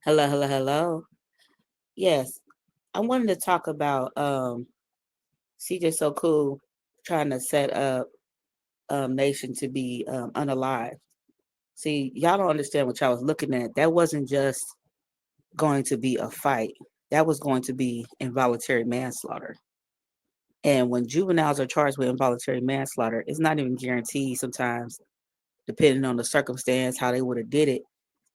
Hello, hello, hello. Yes, I wanted to talk about CJ So Cool trying to set up Nation to be unalive. See, y'all don't understand what y'all was looking at. That wasn't just going to be a fight. That was going to be involuntary manslaughter. And when juveniles are charged with involuntary manslaughter, it's not even guaranteed sometimes, depending on the circumstance, how they would have did it,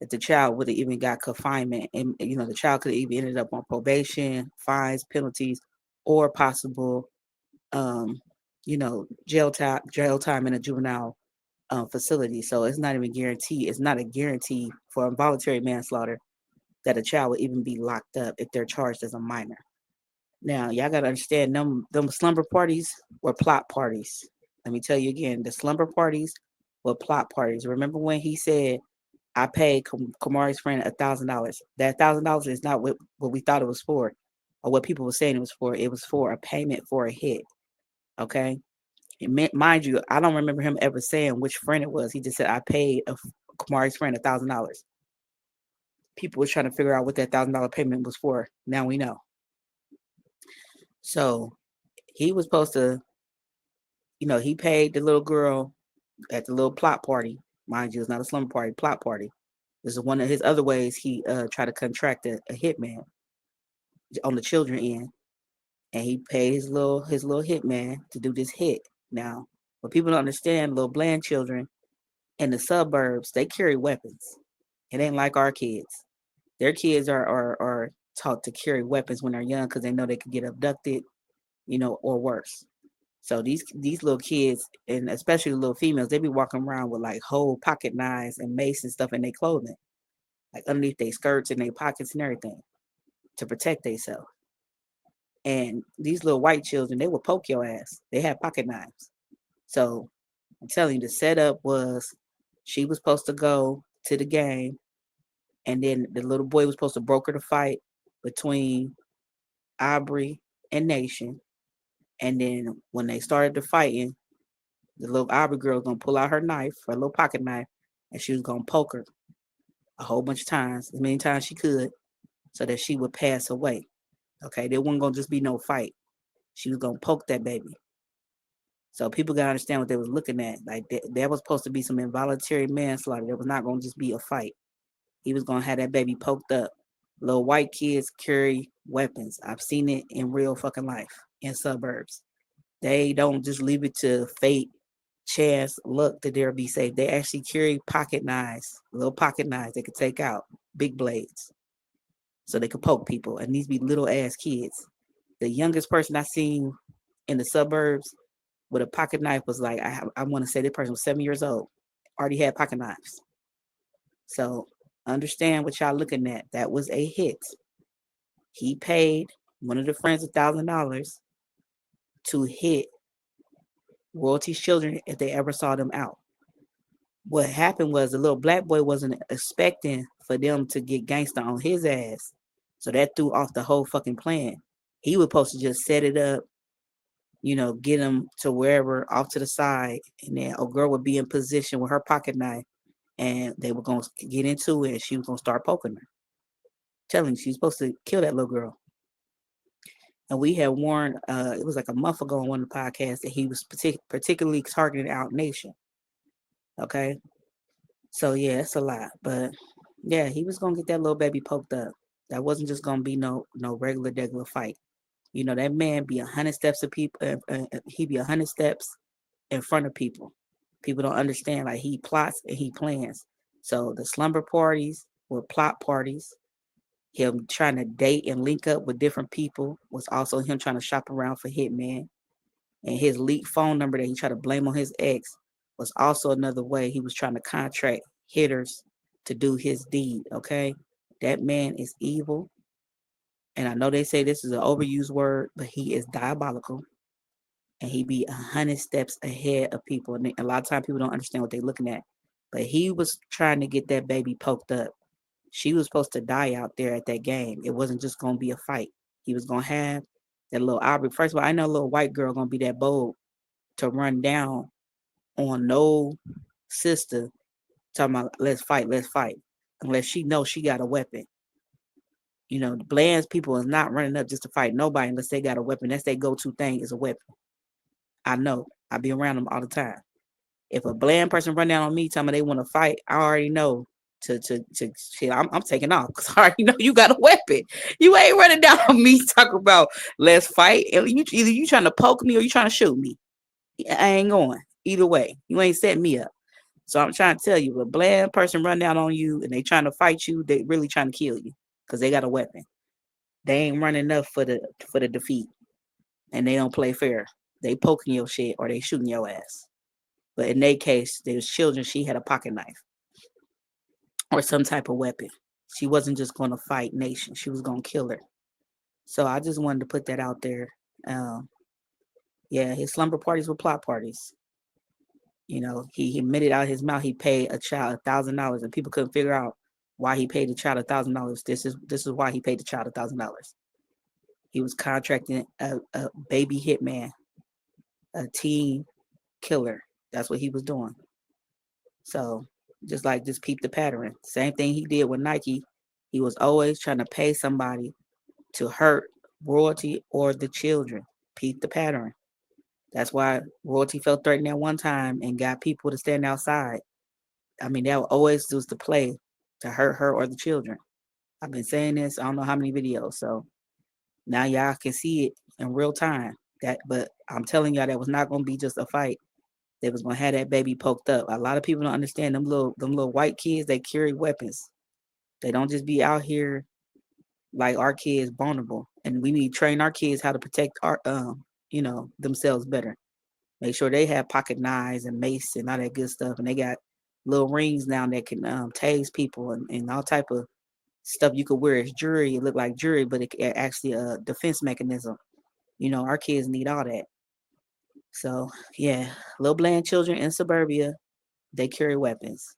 that the child would have even got confinement, and the child could have even ended up on probation, fines, penalties, or possible jail time in a juvenile facility. So it's not even guaranteed. It's not a guarantee for involuntary manslaughter that a child would even be locked up if they're charged as a minor. Now, y'all gotta understand them slumber parties were plot parties. Let me tell you again, the slumber parties were plot parties. Remember when he said, I paid Kamari's friend $1,000. That $1,000 is not what we thought it was for, or what people were saying it was for. It was for a payment for a hit. Okay, mind you, I don't remember him ever saying which friend it was. He just said I paid Kamari's friend $1,000. People were trying to figure out what that $1,000 payment was for. Now we know. So he was supposed to, he paid the little girl at the little plot party. Mind you, it's not a slumber party, plot party. This is one of his other ways he tried to contract a hitman on the children end, and he paid his little hitman to do this hit. Now, what people don't understand, little bland children in the suburbs, they carry weapons. It ain't like our kids. Their kids are taught to carry weapons when they're young because they know they could get abducted, or worse. So these little kids, and especially the little females, they be walking around with like whole pocket knives and mace and stuff in their clothing, like underneath their skirts and their pockets and everything, to protect themselves. And these little white children, they will poke your ass. They have pocket knives. So I'm telling you, the setup was she was supposed to go to the game, and then the little boy was supposed to broker the fight between Aubrey and Nation. And then when they started the fighting, the little Aubrey girl was gonna pull out her knife, her little pocket knife, and she was gonna poke her a whole bunch of times, as many times she could, so that she would pass away. Okay, there wasn't gonna just be no fight. She was gonna poke that baby. So people gotta understand what they was looking at. Like that was supposed to be some involuntary manslaughter. That was not gonna just be a fight. He was gonna have that baby poked up. Little white kids carry weapons. I've seen it in real fucking life in suburbs. They don't just leave it to fate, chance, luck that they'll be safe. They actually carry pocket knives, little pocket knives they could take out, big blades, so they could poke people. And these be little ass kids. The youngest person I seen in the suburbs with a pocket knife was like, I want to say this person was 7 years old, already had pocket knives. So understand what y'all looking at. That was a hit. He paid one of the friends $1,000 to hit royalties children if they ever saw them out. What happened was the little black boy wasn't expecting for them to get gangster on his ass. So that threw off the whole fucking plan. He was supposed to just set it up, get him to wherever off to the side, and then a girl would be in position with her pocket knife, and they were gonna get into it, and she was gonna start poking her, telling she's supposed to kill that little girl. And we had warned, it was like a month ago on one of the podcasts that he was particularly targeting out Nation. Okay, so yeah, it's a lot, but yeah, he was gonna get that little baby poked up. That wasn't just gonna be no regular fight. That man be 100 steps of people. He be 100 steps in front of people. People don't understand. Like he plots and he plans. So the slumber parties were plot parties. Him trying to date and link up with different people was also him trying to shop around for hitman. And his leaked phone number that he tried to blame on his ex was also another way he was trying to contract hitters to do his deed. Okay, that man is evil, and I know they say this is an overused word, but he is diabolical, and he be 100 steps ahead of people. And a lot of times people don't understand what they're looking at. But he was trying to get that baby poked up. She was supposed to die out there at that game. It wasn't just gonna be a fight. He was gonna have that little Aubrey. First of all, I know a little white girl gonna be that bold to run down on no sister talking about let's fight, unless she knows she got a weapon. You know, the Bland's people is not running up just to fight nobody unless they got a weapon. That's their go-to thing is a weapon. I know. I be around them all the time. If a Bland person run down on me, tell me they want to fight, I already know to shit. I'm taking off because I already know you got a weapon. You ain't running down on me talking about let's fight. Either you trying to poke me or you trying to shoot me. I ain't going either way. You ain't setting me up. So I'm trying to tell you, if a Bland person run down on you and they trying to fight you, they really trying to kill you because they got a weapon. They ain't running up for the defeat, and they don't play fair. They poking your shit or they shooting your ass. But in their case, there was children. She had a pocket knife or some type of weapon. She wasn't just going to fight nation. She was going to kill her. So I just wanted to put that out there. Um, yeah, his slumber parties were plot parties. You know, he admitted out of his mouth he paid a child $1,000, and people couldn't figure out why he paid the child $1,000. This is why he paid the child $1,000. He was contracting a baby hitman, a teen killer. That's what he was doing. So just peep the pattern. Same thing he did with Nike. He was always trying to pay somebody to hurt royalty or the children. Peep the pattern. That's why royalty felt threatened at one time and got people to stand outside. I mean, that always was the play to hurt her or the children. I've been saying this, I don't know how many videos. So now y'all can see it in real time. But I'm telling y'all that was not gonna be just a fight. They was gonna have that baby poked up. A lot of people don't understand them little white kids, they carry weapons. They don't just be out here like our kids vulnerable. And we need to train our kids how to protect our themselves better. Make sure they have pocket knives and mace and all that good stuff. And they got little rings now that can tase people and all type of stuff you could wear as jewelry. It look like jewelry, but it actually a defense mechanism. You know, our kids need all that. So yeah, little Bland children in suburbia, they carry weapons.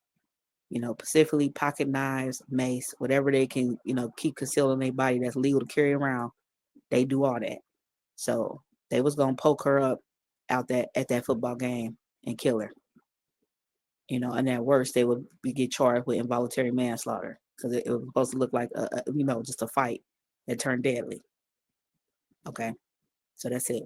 You know, specifically pocket knives, mace, whatever they can, keep concealed in their body that's legal to carry around. They do all that. So they was gonna poke her up out that at that football game and kill her. And at worst they would get charged with involuntary manslaughter because it was supposed to look like just a fight that turned deadly. Okay, so that's it.